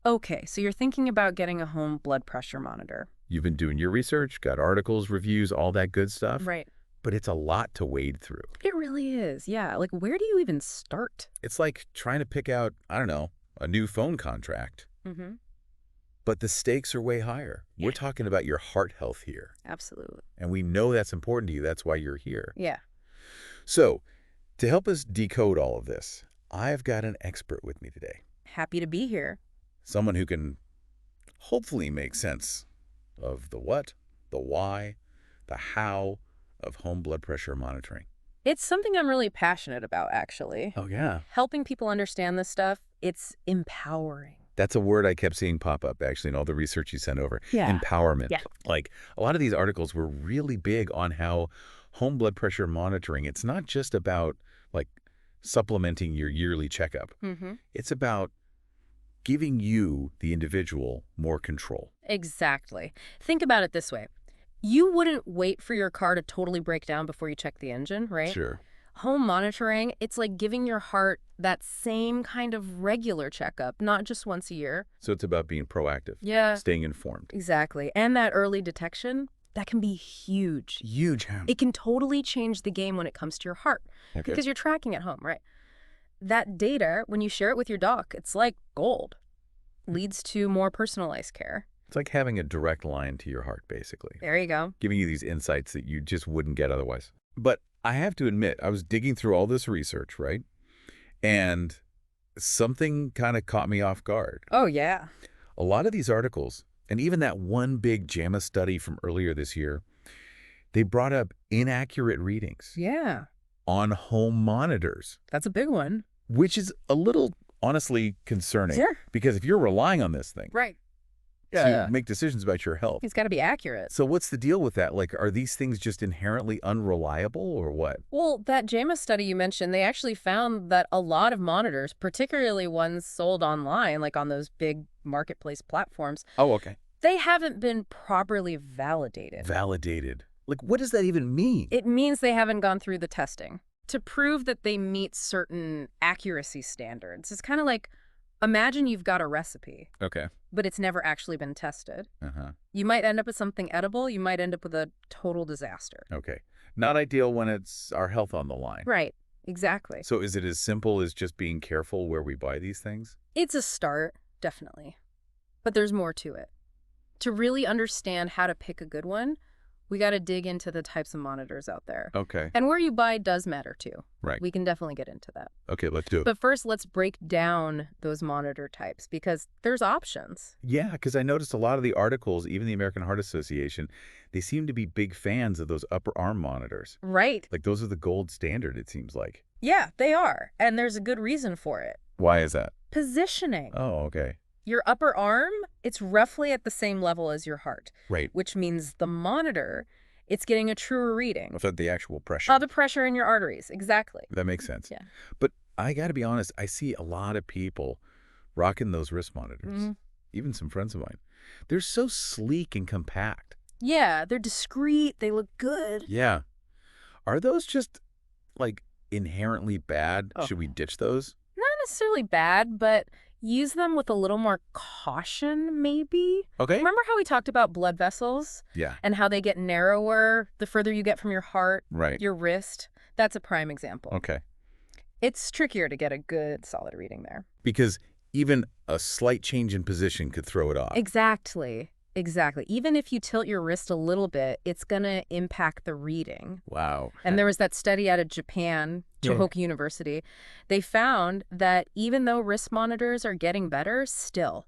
Okay, so you're thinking about getting a home blood pressure monitor. You've been doing your research, got articles, reviews, all that good stuff. Right. But it's a lot to wade through. It really is, yeah. Like, where do you even start? It's like trying to pick out, I don't know, a new phone contract. Mm-hmm. But the stakes are way higher. Yeah. We're talking about your heart health here. Absolutely. And we know that's important to you. That's why you're here. Yeah. So, to help us decode all of this, I've got an expert with me today. Happy to be here. Someone who can hopefully make sense of the what, the why, the how of home blood pressure monitoring. It's something I'm really passionate about, actually. Oh, yeah. Helping people understand this stuff, it's empowering. That's a word I kept seeing pop up, actually, in all the research you sent over. Yeah. Empowerment. Yeah. Like, a lot of these articles were really big on how home blood pressure monitoring, it's not just about, like, supplementing your yearly checkup. Mm-hmm. It's about giving you, the individual, more control. Exactly. Think about it this way. You wouldn't wait for your car to totally break down before you check the engine, right? Sure. Home monitoring, it's like giving your heart that same kind of regular checkup, not just once a year. So it's about being proactive. Yeah. Staying informed. Exactly. And that early detection, that can be huge. Huge. It can totally change the game when it comes to your heart. Okay. Because you're tracking at home, right? That data, when you share it with your doc, it's like gold. Leads to more personalized care. It's like having a direct line to your heart, basically. There you go. Giving you these insights that you just wouldn't get otherwise. But I have to admit, I was digging through all this research, right? And something kind of caught me off guard. Oh, yeah. A lot of these articles, and even that one big JAMA study from earlier this year, they brought up inaccurate readings Yeah. on home monitors, That's a big one. which is a little, honestly, concerning. Sure. Because if you're relying on this thing Right. to make decisions about your health. It's got to be accurate. So what's the deal with that? Like, are these things just inherently unreliable or what? Well, that JAMA study you mentioned, they actually found that a lot of monitors, particularly ones sold online, like on those big marketplace platforms, Oh, okay. they haven't been properly validated. Validated. Like, what does that even mean? It means they haven't gone through the testing to prove that they meet certain accuracy standards. It's kind of like, imagine you've got a recipe, Okay. but it's never actually been tested. Uh-huh. You might end up with something edible. You might end up with a total disaster. Okay. Not ideal when it's our health on the line. Right. Exactly. So is it as simple as just being careful where we buy these things? It's a start, definitely. But there's more to it. To really understand how to pick a good one, we got to dig into the types of monitors out there. Okay. And where you buy does matter too. Right. We can definitely get into that. Okay, let's do it. But first, let's break down those monitor types because there's options. Yeah, because I noticed a lot of the articles, even the American Heart Association, they seem to be big fans of those upper arm monitors. Right. Like, those are the gold standard, it seems like. Yeah, they are. And there's a good reason for it. Why is that? Positioning. Oh, okay. Your upper arm, it's roughly at the same level as your heart, Right. which means the monitor, it's getting a truer reading. Without the actual pressure. The pressure in your arteries. Exactly. That makes sense. Yeah. But I got to be honest, I see a lot of people rocking those wrist monitors. Mm-hmm. Even some friends of mine. They're so sleek and compact. Yeah, they're discreet. They look good. Yeah. Are those just, like, inherently bad? Oh. Should we ditch those? Not necessarily bad, but use them with a little more caution, maybe. Okay. Remember how we talked about blood vessels Yeah. and how they get narrower the further you get from your heart, Right. your wrist? That's a prime example. Okay. It's trickier to get a good, solid reading there. Because even a slight change in position could throw it off. Exactly. Exactly. Even if you tilt your wrist a little bit, it's going to impact the reading. Wow. And there was that study out of Japan, Yeah. Tohoku University. They found that even though wrist monitors are getting better, still,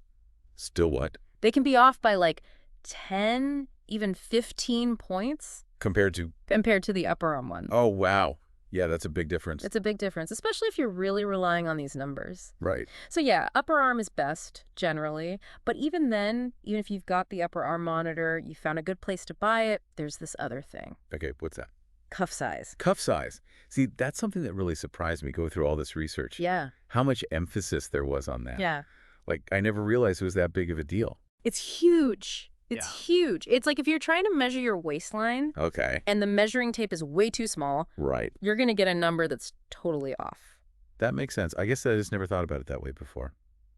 Still what? they can be off by like 10, even 15 points Compared to... compared to the upper arm ones. Oh, wow. Yeah, that's a big difference. It's a big difference, especially if you're really relying on these numbers. Right. So yeah, upper arm is best, generally. But even then, even if you've got the upper arm monitor, you found a good place to buy it, there's this other thing. Okay, what's that? Cuff size. Cuff size. See, that's something that really surprised me, go through all this research. Yeah. How much emphasis there was on that. Yeah. Like, I never realized it was that big of a deal. It's huge. It's huge. It's like if you're trying to measure your waistline Okay. and the measuring tape is way too small, Right. you're going to get a number that's totally off. That makes sense. I guess I just never thought about it that way before.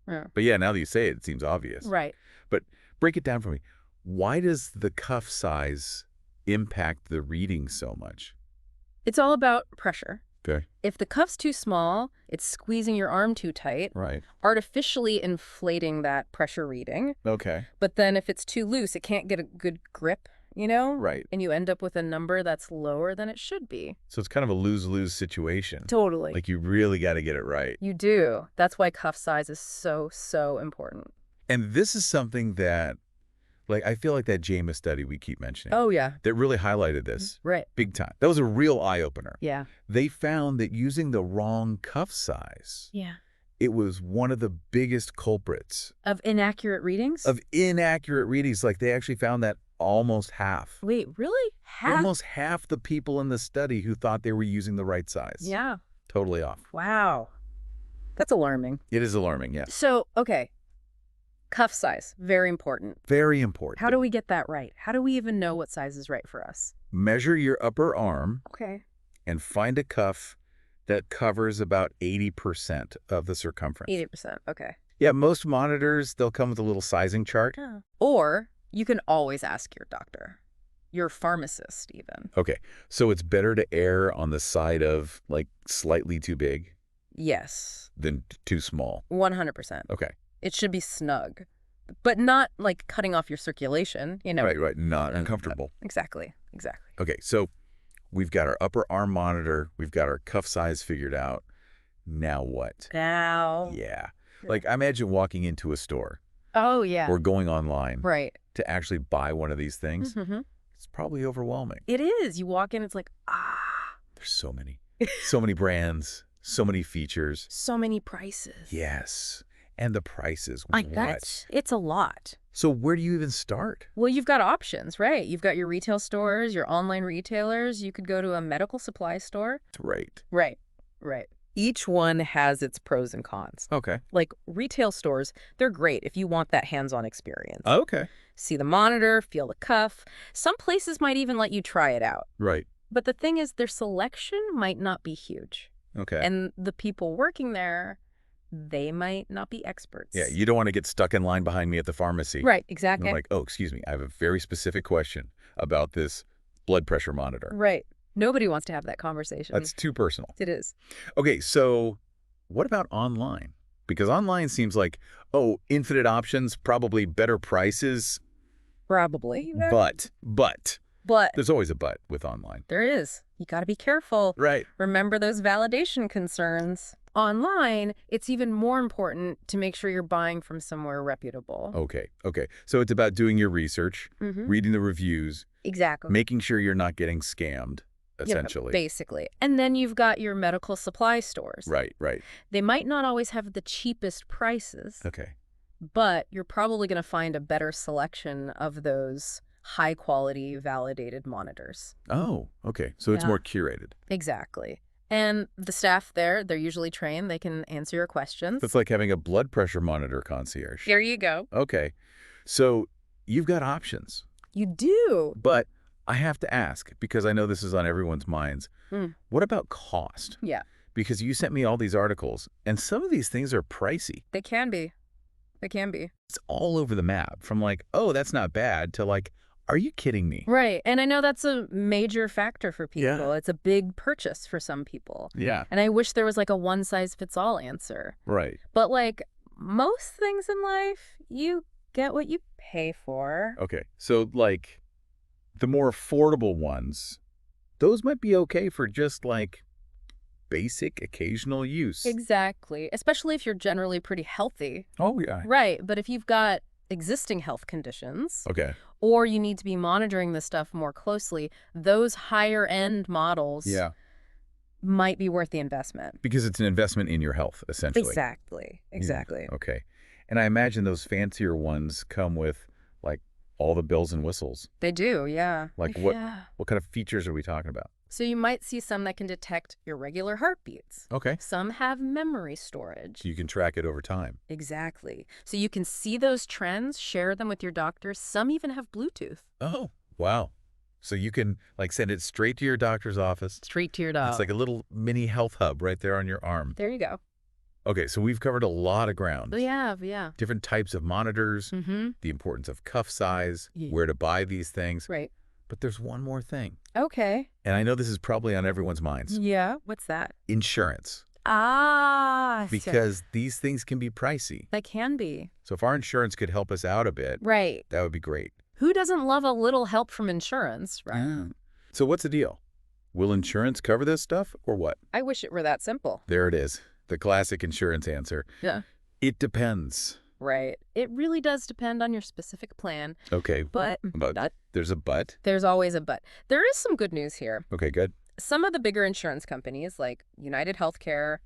Yeah. But yeah, now that you say it, it seems obvious. Right. But break it down for me. Why does the cuff size impact the reading so much? It's all about pressure. Okay. If the cuff's too small, it's squeezing your arm too tight, Right. artificially inflating that pressure reading. Okay. But then if it's too loose, it can't get a good grip, you know? Right. And you end up with a number that's lower than it should be. So it's kind of a lose-lose situation. Totally. Like you really got to get it right. You do. That's why cuff size is so, so important. And this is something that, like, I feel like that JAMA study we keep mentioning. Oh, yeah. That really highlighted this. Right. Big time. That was a real eye-opener. Yeah. They found that using the wrong cuff size, Yeah. it was one of the biggest culprits Of inaccurate readings? of inaccurate readings. Like they actually found that almost half. Wait, really? Half? Almost half the people in the study who thought they were using the right size. Yeah. Totally off. Wow. That's alarming. It is alarming, yes. So, okay. Cuff size, very important. Very important. How do we get that right? How do we even know what size is right for us? Measure your upper arm Okay. and find a cuff that covers about 80% of the circumference. 80%. Okay. Yeah, most monitors, they'll come with a little sizing chart. Or you can always ask your doctor, your pharmacist even. Okay, so it's better to err on the side of, like, slightly too big Yes. than too small. 100%. Okay. It should be snug, but not like cutting off your circulation, you know. Right, not uncomfortable. Exactly. Exactly. Okay, so we've got our upper arm monitor. We've got our cuff size figured out. Now what? Now. Yeah. Like, I imagine walking into a store Oh, yeah. or going online Right. to actually buy one of these things. Mm-hmm. It's probably overwhelming. It is. You walk in, it's like, ah. There's so many. So many brands, so many features. So many prices. Yes. And the prices. Like what? it's a lot. So where do you even start? Well, you've got options, right? You've got your retail stores, your online retailers. You could go to a medical supply store. Right. Right. Each one has its pros and cons. Okay. Like retail stores, they're great if you want that hands-on experience. Okay. See the monitor, feel the cuff. Some places might even let you try it out. Right. But the thing is, their selection might not be huge. Okay. And the people working there, they might not be experts. Yeah, you don't want to get stuck in line behind me at the pharmacy. Right, And exactly. I'm like, oh, excuse me, I have a very specific question about this blood pressure monitor. Right. Nobody wants to have that conversation. That's too personal. It is. Okay, so what about online? Because online seems like, oh, infinite options, probably better prices. Probably. But But there's always a but with online. there is. You got to be careful. Right. Remember those validation concerns. Online, it's even more important to make sure you're buying from somewhere reputable. Okay. So it's about doing your research, Mm-hmm. reading the reviews, Exactly. making sure you're not getting scammed, Yeah, essentially. basically. And then you've got your medical supply stores. Right. They might not always have the cheapest prices, Okay. but you're probably going to find a better selection of those high-quality validated monitors. Oh, okay. So it's Yeah. more curated. Exactly. And the staff there, they're usually trained. They can answer your questions. It's like having a blood pressure monitor concierge. There you go. Okay. So you've got options. You do. But I have to ask, because I know this is on everyone's minds, what about cost? Yeah, Because you sent me all these articles, and some of these things are pricey. they can be. They can be. It's all over the map, from like, oh, that's not bad, to like, are you kidding me? Right. And I know that's a major factor for people. Yeah. It's a big purchase for some people. Yeah. And I wish there was like a one-size-fits-all answer. Right. But like most things in life, you get what you pay for. Okay. So like the more affordable ones, those might be okay for just like basic occasional use. Exactly. Especially if you're generally pretty healthy. Oh, yeah. Right. But if you've got existing health conditions, Okay. or you need to be monitoring this stuff more closely, those higher end models might be worth the investment. Because it's an investment in your health, essentially. Exactly. Exactly. Yeah. Okay. And I imagine those fancier ones come with like all the bells and whistles. They do, yeah. Like what kind of features are we talking about? So you might see some that can detect irregular heartbeats. Okay. Some have memory storage. So you can track it over time. Exactly. So you can see those trends, share them with your doctor. Some even have Bluetooth. Oh, wow. So you can like send it straight to your doctor's office. Straight to your dog. It's like a little mini health hub right there on your arm. There you go. Okay, so we've covered a lot of ground. We have, yeah. Different types of monitors, the importance of cuff size, where to buy these things. Right. But there's one more thing. Okay. And I know this is probably on everyone's minds. Yeah. What's that? Insurance. Ah. Because these things can be pricey. That can be. So if our insurance could help us out a bit, Right. that would be great. Who doesn't love a little help from insurance, right? Yeah. So what's the deal? Will insurance cover this stuff or what? I wish it were that simple. There it is. The classic insurance answer. Yeah. It depends. Right. It really does depend on your specific plan. Okay. But There's a but. there's always a but. There is some good news here. Okay, good. Some of the bigger insurance companies like United Healthcare,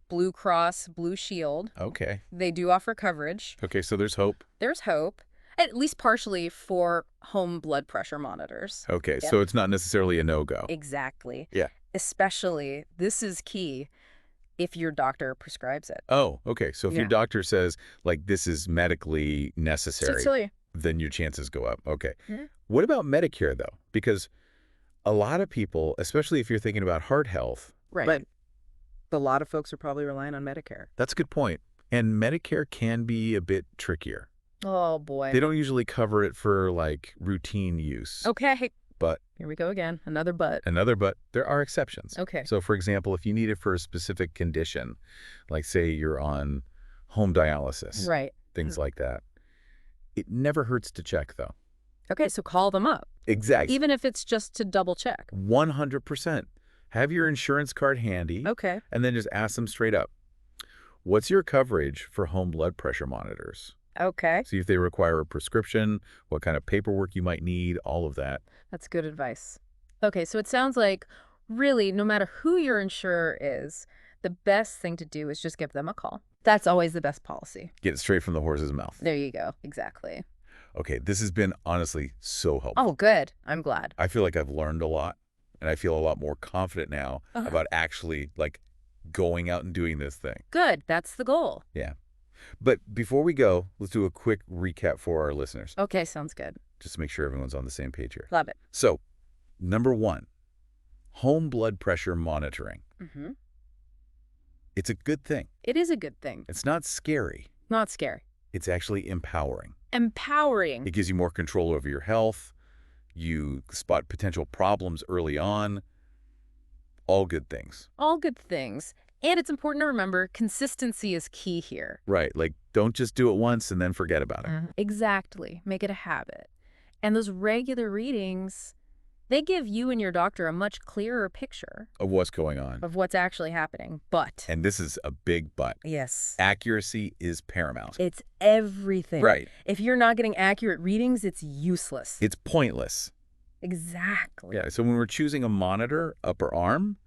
Blue Cross, Blue Shield, Okay. they do offer coverage. Okay, so there's hope. There's hope, at least partially for home blood pressure monitors. Okay, Yep. so it's not necessarily a no-go. Exactly. Yeah. Especially, this is key, if your doctor prescribes it. Oh, okay. So if your Yeah. doctor says, like, this is medically necessary, Silly. then your chances go up. Okay. Yeah. What about Medicare, though? Because a lot of people, especially if you're thinking about heart health, Right. But a lot of folks are probably relying on Medicare. that's a good point. And Medicare can be a bit trickier. Oh, boy. They don't usually cover it for, like, routine use. Okay. But Here we go again. Another but. but there are exceptions. Okay. So, for example, if you need it for a specific condition, like, say, you're on home dialysis, Right. things like that, it never hurts to check, though. Okay, so call them up. Exactly. Even if it's just to double check. 100%. Have your insurance card handy, Okay. and then just ask them straight up, what's your coverage for home blood pressure monitors? Okay. See if they require a prescription, what kind of paperwork you might need, all of that. That's good advice. Okay, so it sounds like really, no matter who your insurer is, the best thing to do is just give them a call. That's always the best policy. Get it straight from the horse's mouth. There you go. Exactly. Okay, this has been honestly so helpful. Oh, good. I'm glad. I feel like I've learned a lot, and I feel a lot more confident now about actually, like, going out and doing this thing. Good. That's the goal. Yeah. But before we go, let's do a quick recap for our listeners, Okay, sounds good. just to make sure everyone's on the same page here. Love it. So, number 1, home blood pressure monitoring. Mm-hmm. It's a good thing. It is a good thing. It's not scary. Not scary. It's actually empowering. Empowering. It gives you more control over your health. You spot potential problems early on. All good things. All good things. And it's important to remember consistency is key here. Right. Like, don't just do it once and then forget about it. Exactly. Make it a habit. And those regular readings, they give you and your doctor a much clearer picture Of what's going on. of what's actually happening. But, And this is a big but. yes, Accuracy is paramount. it's everything. Right. If you're not getting accurate readings, it's useless. It's pointless. Exactly. Yeah. So when we're choosing a monitor, upper arm,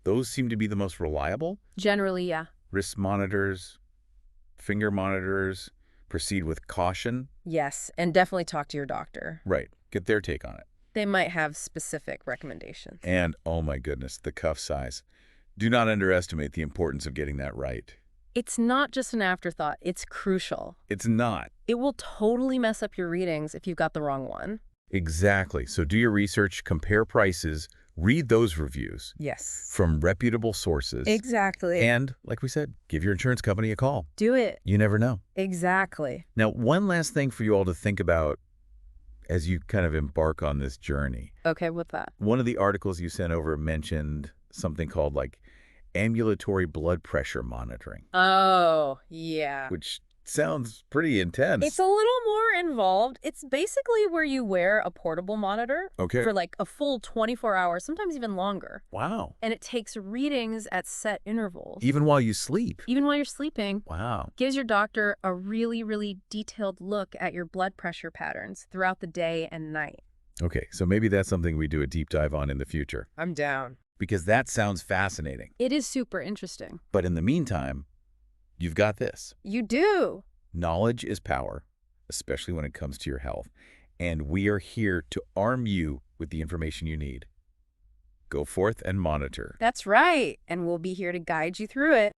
those seem to be the most reliable. Generally, yeah. Wrist monitors, finger monitors, proceed with caution. Yes, and definitely talk to your doctor. Right. Get their take on it. They might have specific recommendations. And, oh my goodness, the cuff size. Do not underestimate the importance of getting that right. It's not just an afterthought. It's crucial. It's not. It will totally mess up your readings if you've got the wrong one. Exactly. So do your research, compare prices, read those reviews Yes. from reputable sources. Exactly. And, like we said, give your insurance company a call. Do it. You never know. Exactly. Now, one last thing for you all to think about as you kind of embark on this journey. Okay, what's that? One of the articles you sent over mentioned something called, like, ambulatory blood pressure monitoring, Oh, yeah. which sounds pretty intense. It's a little more involved. It's basically where you wear a portable monitor Okay. for like a full 24 hours, sometimes even longer. Wow. And it takes readings at set intervals. Even while you sleep. Even while you're sleeping. Wow. Gives your doctor a really, really detailed look at your blood pressure patterns throughout the day and night. Okay, so maybe that's something we do a deep dive on in the future, I'm down. because that sounds fascinating. It is super interesting. But in the meantime, you've got this. You do. Knowledge is power, especially when it comes to your health. And we are here to arm you with the information you need. Go forth and monitor. That's right. And we'll be here to guide you through it.